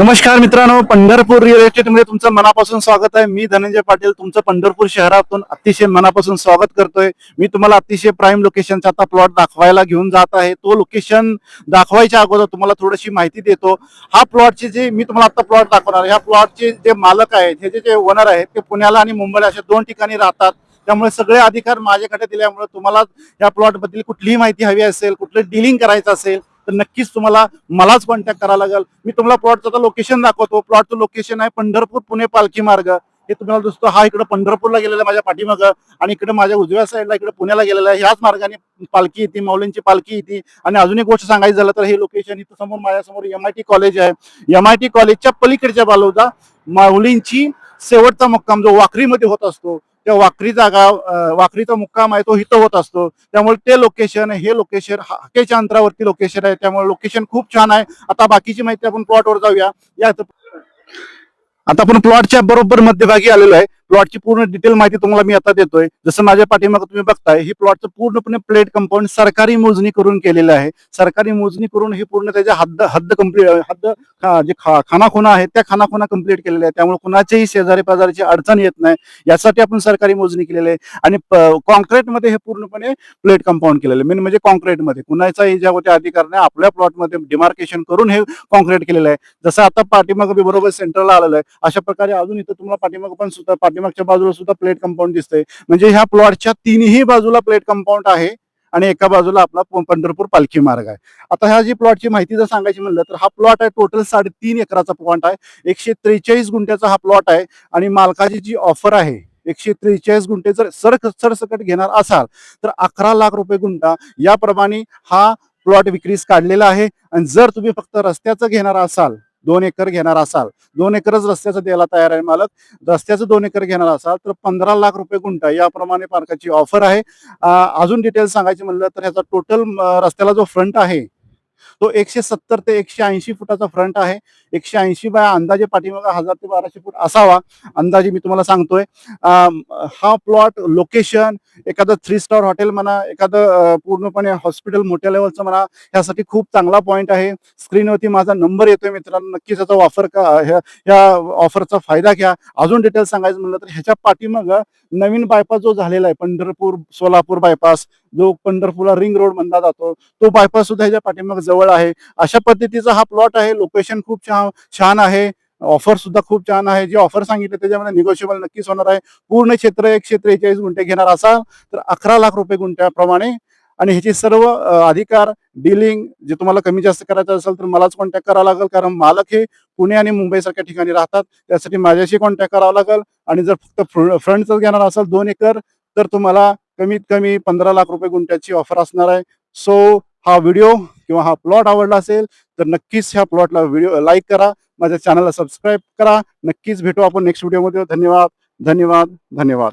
नमस्कार मित्रांनो, Pandharpur real estate मध्ये तुमचं मनापासून स्वागत आहे. मी धनंजय पाटील तुमचं पंढरपूर शहरातून अतिशय मनापासून स्वागत करतोय. मी तुम्हाला अतिशय प्राईम लोकेशनचा आता प्लॉट दाखवायला घेऊन जात आहे. तो लोकेशन दाखवायच्या अगोदर तुम्हाला थोडीशी माहिती देतो. हा प्लॉटचे जे मी तुम्हाला आता प्लॉट दाखवणार, ह्या प्लॉटचे जे मालक आहेत, हे जे ओनर आहेत, ते पुण्याला आणि मुंबईला अशा दोन ठिकाणी राहतात. त्यामुळे सगळे अधिकार माझ्याकडे दिल्यामुळे तुम्हाला या प्लॉट बद्दल कुठलीही माहिती हवी असेल, कुठलं डीलिंग करायचं असेल तर नक्कीच तुम्हाला मलाच कॉन्टॅक्ट करावा लागेल. मी तुम्हाला प्लॉटचं लोकेशन दाखवतो. प्लॉटचं लोकेशन आहे पंढरपूर पुणे पालखी मार्ग. हे तुम्हाला दिसतो, हा इकडे पंढरपूरला गेलेला माझ्या पाठीमागं, आणि इकडे माझ्या उजव्या साईडला इकडे पुण्याला गेलेला आहे. ह्याच मार्गाने पालखी येते, माऊलींची पालखी येते. आणि अजून एक गोष्ट सांगायची झालं तर हे लोकेशन इथं समोर माझ्यासमोर MIT कॉलेज आहे. MIT कॉलेजच्या पलीकडच्या बाजूला माऊलींची शेवटचा मुक्काम जो वाखरीमध्ये होत असतो, त्या वाखरी जागा, वाखरीचा मुक्काम आहे तो इथं होत असतो. त्यामुळे ते लोकेशन, हे लोकेशन हाकेच्या अंतरावरती लोकेशन आहे. त्यामुळे लोकेशन खूप छान आहे. आता बाकीची माहिती आपण प्लॉटवर जाऊया. आता आपण प्लॉटच्या बरोबर मध्यभागी आलेलो आहे. प्लॉटची पूर्ण डिटेल माहिती तुम्हाला मी आता देतोय. जसं माझ्या पाठीमागे तुम्ही बघताय, ही प्लॉटचं पूर्णपणे प्लेट कंपाऊंड सरकारी मोजणी करून केलेलं आहे. सरकारी मोजणी करून ही पूर्ण त्याच्या हद्द हद्द कंप्लीट जे खानाखुणा आहेत त्या खानाखुणा कंप्लीट केलेल्या आहेत. त्यामुळे कुणाच्याही शेजारी पाजारीची अडचण येत नाही, यासाठी आपण सरकारी मोजणी केलेली आहे. आणि कॉन्क्रीटमध्ये हे पूर्णपणे प्लेट कंपाऊंड केलेलं आहे. मेन म्हणजे कॉन्क्रीटमध्ये कुणाचाही ज्यावरती अधिकार नाही. आपल्या प्लॉटमध्ये डिमार्केशन करून हे कॉन्क्रीट केलेलं आहे. जसं आता पाठीमागे मी बरोबर सेंटरला आलेलं आहे, अशा प्रकारे अजून इथं तुम्हाला पाठीमागे पण सुद्धा पाठीमागच्या बाजूला सुद्धा प्लेट कंपाऊंड दिसतंय. म्हणजे ह्या प्लॉटच्या तिन्ही बाजूला प्लेट कंपाऊंड आहे आणि एका बाजूला आपला पंढरपूर पालखी मार्ग आहे. आता ह्या जी प्लॉटची माहिती जर सांगायची म्हणलं तर हा प्लॉट आहे टोटल 3.5 एकराचा प्लॉट आहे. 143 गुंठ्याचा हा प्लॉट आहे. आणि मालकाची जी ऑफर आहे, 143 गुंठे जर सरसकट घेणार असाल तर 11 लाख रुपये गुंठा याप्रमाणे हा प्लॉट विक्रीस काढलेला आहे. आणि जर तुम्ही फक्त रस्त्याचं घेणार असाल, 2 एकर घेणार असाल, 2 एकरच रस्त्याचं द्यायला तयार आहे मालक, रस्त्याचं 2 एकर घेणार असाल तर 15 लाख रुपये गुंठा याप्रमाणे मालकाची ऑफर आहे. अजून डिटेल्स सांगायचे म्हणलं तर ह्याचा टोटल रस्त्याला जो फ्रंट आहे तो 170 ते 180 फुटाचा फ्रंट आहे. 180 बाय अंदाजे पाठीमागा 1000 ते 1200 फूट असावा, अंदाजे मी तुम्हाला सांगतोय. हा प्लॉट लोकेशन एखादं 3 स्टार हॉटेल म्हणा, एखादं पूर्णपणे हॉस्पिटल मोठ्या लेवलचं म्हणा, यासाठी खूप चांगला पॉईंट आहे. स्क्रीनवरती माझा नंबर येतोय मित्रांनो, नक्कीच याचा वापर ह्या ऑफरचा फायदा घ्या. अजून डिटेल्स सांगायचं म्हणलं तर ह्याच्या पाठीमागं नवीन बायपास जो झालेला आहे, पंढरपूर सोलापूर बायपास, जो पंढरपूरला रिंग रोड म्हणला जातो, तो बायपास सुद्धा ह्याच्या पाठीमागे जवळ आहे. अशा पद्धतीचा हा प्लॉट आहे. लोकेशन खूप छान आहे. ऑफर सुद्धा खूप छान आहे. जी ऑफर सांगितली त्याच्यामध्ये निगोशिएबल नक्कीच होणार आहे. पूर्ण क्षेत्र 143 गुंठे घेणार असाल तर 11 लाख रुपये गुंठ्याप्रमाणे. आणि ह्याची सर्व अधिकार डीलिंग जे तुम्हाला कमी जास्त करायचं असेल तर मलाच कॉन्टॅक्ट करावा लागेल, कारण मालक हे पुणे आणि मुंबई सारख्या ठिकाणी राहतात. त्यासाठी माझ्याशी कॉन्टॅक्ट करावा लागेल. आणि जर फक्त फ्रंटच घेणार असाल 2 एकर तर तुम्हाला कमीत कमी 15 लाख रुपये गुंठ्याची ऑफर असणार आहे. सो हा व्हिडिओ किंवा हा प्लॉट आवडला असेल तर नक्कीच ह्या प्लॉटला व्हिडिओ लाईक करा, माझ्या चॅनलला सबस्क्राईब करा. नक्कीच भेटू आपण नेक्स्ट व्हिडिओमध्ये. धन्यवाद, धन्यवाद, धन्यवाद.